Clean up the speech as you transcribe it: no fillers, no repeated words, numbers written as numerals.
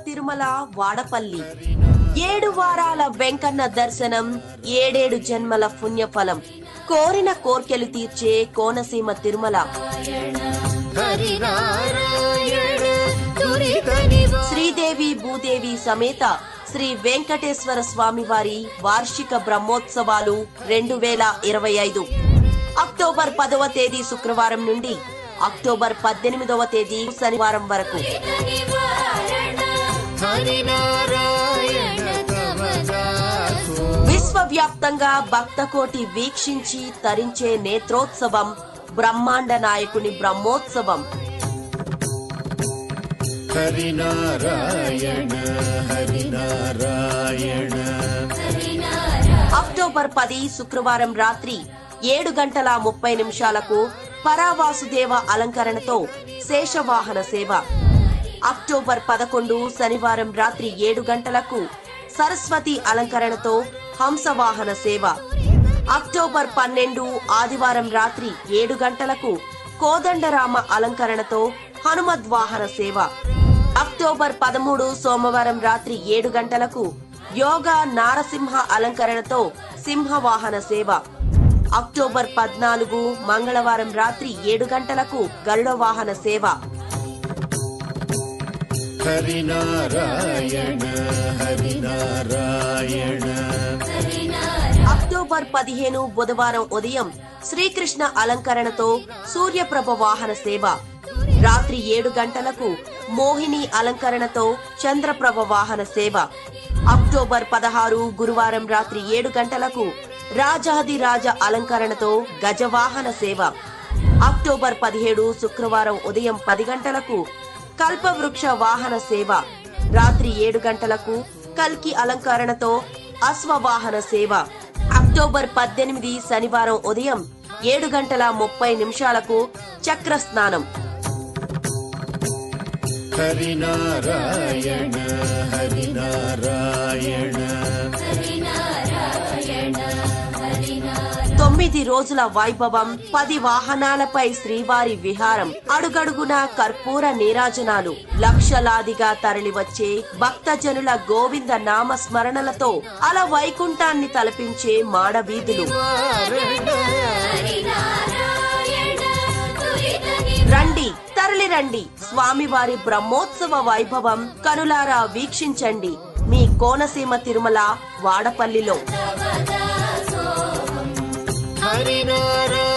తిరుమల వాడపల్లి. 7 వారాల వెంకన్న దర్శనం, 7 జన్మల పుణ్యఫలం. కోరిన కోర్కెలు తీర్చే కోనసీమ తిరుమల. శ్రీదేవి భూదేవి సమేత శ్రీ వెంకటేశ్వర స్వామివారి వార్షిక బ్రహ్మోత్సవాలు 2025 అక్టోబర్ 10వ తేదీ శుక్రవారం నుండి అక్టోబర్ 18వ తేదీ శనివారం వరకు. విశ్వవ్యాప్తంగా భక్తకోటి వీక్షించి తరించే నేత్రోత్సవం, బ్రహ్మాండ నాయకుని బ్రహ్మోత్సవం. అక్టోబర్ 10 శుక్రవారం రాత్రి 7:30 పరావాసుదేవ అలంకరణతో శేషవాహన సేవ. అక్టోబర్ 11 శనివారం రాత్రి 7 గంటలకు సరస్వతి అలంకరణతో హంసవాహన సేవ. అక్టోబర్ 12 ఆదివారం రాత్రి 7 గంటలకు కోదండరామ అలంకరణతో హనుమద్వాహన సేవ. అక్టోబర్ 13 సోమవారం రాత్రి 7 గంటలకు యోగా నారసింహ అలంకరణతో సింహవాహన సేవ. అక్టోబర్ 14 మంగళవారం రాత్రి 7 గంటలకు గరుడ వాహన సేవ. అక్టోబర్ 15 బుధవారం ఉదయం శ్రీకృష్ణ అలంకరణతో సూర్యప్రభ వాహన సేవ. రాత్రి 7 గంటలకు మోహిని అలంకరణతో చంద్రప్రభ వాహన సేవ. అక్టోబర్ 16 గురువారం రాత్రి 7 గంటలకు రాజాదిరాజ అలంకరణతో గజవాహన సేవ. అక్టోబర్ 17 శుక్రవారం ఉదయం 10 గంటలకు కల్పవృక్ష వాహన సేవ. రాత్రి 7 గంటలకు కల్కి అలంకరణతో అశ్వవాహన సేవ. అక్టోబర్ 18 శనివారం ఉదయం 7:30 చక్ర స్నానం. హరినారాయణ హరినారాయణ హరినారాయణ 9 రోజుల వైభవం, 10 వాహనాలపై శ్రీవారి విహారం, అడుగడుగున కర్పూర నీరాజనాలు, లక్షలాదిగా తరలివచ్చే భక్తజనుల గోవింద నామ స్మరణలతో అల వైకుంఠాన్ని తలపించే మాడవీధులు. రండి, తరలి రండి, స్వామివారి బ్రహ్మోత్సవ వైభవం కనులారా వీక్షించండి మీ కోనసీమ తిరుమల వాడపల్లిలో. హరినారాయణ